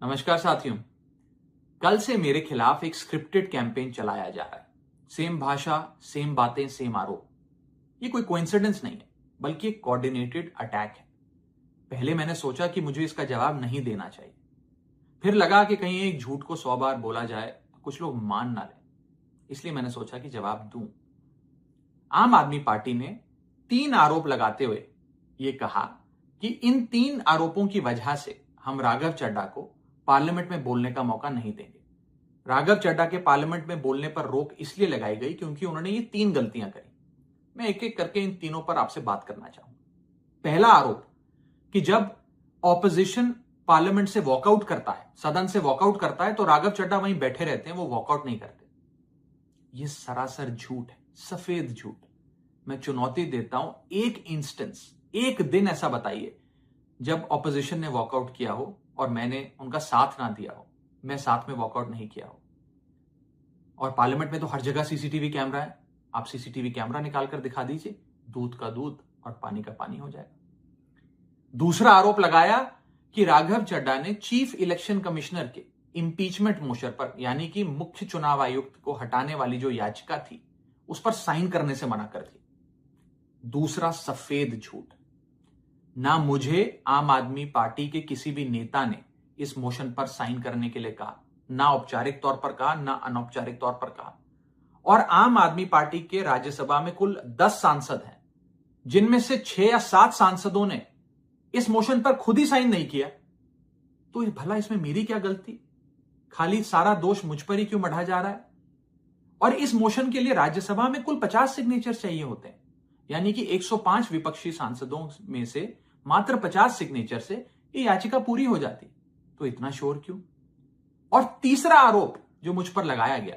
नमस्कार साथियों। कल से मेरे खिलाफ एक स्क्रिप्टेड कैंपेन चलाया जा रहा है। सेम भाषा, सेम बातें, सेम आरोप। ये कोई कोइंसिडेंस नहीं है, बल्कि एक कोऑर्डिनेटेड अटैक है। पहले मैंने सोचा कि मुझे इसका जवाब नहीं देना चाहिए। फिर लगा कि कहीं एक झूठ को 100 बार बोला जाए तो कुछ लोग मान ना लें। इसलिए मैंने सोचा कि जवाब दूं। आम आदमी पार्टी ने 3 आरोप लगाते हुए यह कहा कि इन 3 आरोपों की वजह से हम राघव चड्ढा को पार्लियामेंट में बोलने का मौका नहीं देंगे। राघव चड्ढा के पार्लियामेंट में बोलने पर रोक इसलिए लगाई गई क्योंकि उन्होंने ये 3 गलतियां करी। मैं एक एक करके इन तीनों पर आपसे बात करना चाहूंगा। पहला आरोप कि जब ऑपोजिशन पार्लियामेंट से वॉकआउट करता है, सदन से वॉकआउट करता है, तो राघव चड्ढा वहीं बैठे रहते हैं, वो वॉकआउट नहीं करते। यह सरासर झूठ है, सफेद झूठ। मैं चुनौती देता हूं, एक इंस्टेंस, एक दिन ऐसा बताइए जब ऑपोजिशन ने वॉकआउट किया हो और मैंने उनका साथ ना दिया हो, मैं साथ में वॉकआउट नहीं किया हो। और पार्लियामेंट में तो हर जगह सीसीटीवी कैमरा है। आप सीसीटीवी कैमरा निकाल कर दिखा दीजिए, दूध का दूध और पानी का पानी हो जाएगा। दूसरा आरोप लगाया कि राघव चड्ढा ने चीफ इलेक्शन कमिश्नर के इंपीचमेंट मोशन पर, यानी कि मुख्य चुनाव आयुक्त को हटाने वाली जो याचिका थी, उस पर साइन करने से मना कर दिया। दूसरा सफेद झूठ। ना मुझे आम आदमी पार्टी के किसी भी नेता ने इस मोशन पर साइन करने के लिए कहा, ना औपचारिक तौर पर कहा, ना अनौपचारिक तौर पर कहा। और आम आदमी पार्टी के राज्यसभा में कुल 10 सांसद हैं, जिनमें से 6 या 7 सांसदों ने इस मोशन पर खुद ही साइन नहीं किया। तो भला इसमें मेरी क्या गलती? खाली सारा दोष मुझ पर ही क्यों मढ़ा जा रहा है? और इस मोशन के लिए राज्यसभा में कुल 50 सिग्नेचर चाहिए होते हैं, यानी कि 105 विपक्षी सांसदों में से मात्र 50 सिग्नेचर से ये याचिका पूरी हो जाती। तो इतना शोर क्यों? और तीसरा आरोप जो मुझ पर लगाया गया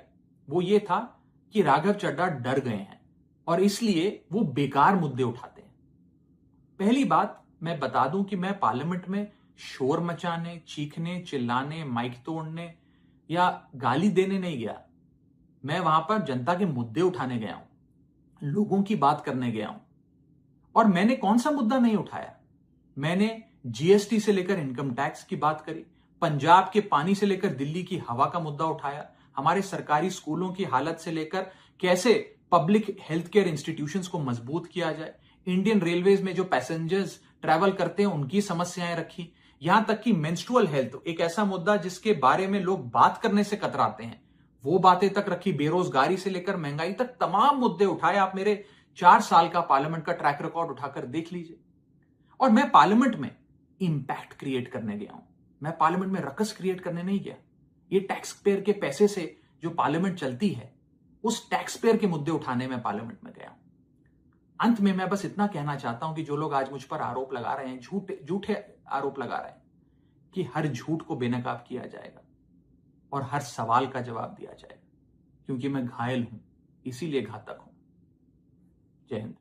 वो ये था कि राघव चड्ढा डर गए हैं और इसलिए वो बेकार मुद्दे उठाते हैं। पहली बात मैं बता दूं कि मैं पार्लियामेंट में शोर मचाने, चीखने, चिल्लाने, माइक तोड़ने या गाली देने नहीं गया। मैं वहां पर जनता के मुद्दे उठाने गया हूं, लोगों की बात करने गया हूं। और मैंने कौन सा मुद्दा नहीं उठाया? मैंने जीएसटी से लेकर इनकम टैक्स की बात करी, पंजाब के पानी से लेकर दिल्ली की हवा का मुद्दा उठाया, हमारे सरकारी स्कूलों की हालत से लेकर कैसे पब्लिक हेल्थ केयर इंस्टीट्यूशंस को मजबूत किया जाए, इंडियन रेलवेज में जो पैसेंजर्स ट्रैवल करते हैं उनकी समस्याएं रखी, यहां तक कि मेंस्ट्रुअल हेल्थ, एक ऐसा मुद्दा जिसके बारे में लोग बात करने से कतराते हैं, वो बातें तक रखी। बेरोजगारी से लेकर महंगाई तक तमाम मुद्दे उठाए। आप मेरे 4 साल का पार्लियामेंट का ट्रैक रिकॉर्ड उठाकर देख लीजिए। और मैं पार्लियामेंट में इंपैक्ट क्रिएट करने गया हूं, मैं पार्लियामेंट में रकस क्रिएट करने नहीं गया। ये टैक्स पेयर के पैसे से जो पार्लियामेंट चलती है, उस टैक्स पेयर के मुद्दे उठाने में पार्लियामेंट में गया हूं। अंत में मैं बस इतना कहना चाहता हूं कि जो लोग आज मुझ पर आरोप लगा रहे हैं, झूठे आरोप लगा रहे हैं, कि हर झूठ को बेनकाब किया जाएगा और हर सवाल का जवाब दिया जाएगा, क्योंकि मैं घायल हूं, इसीलिए घातक हूं। जय हिंद।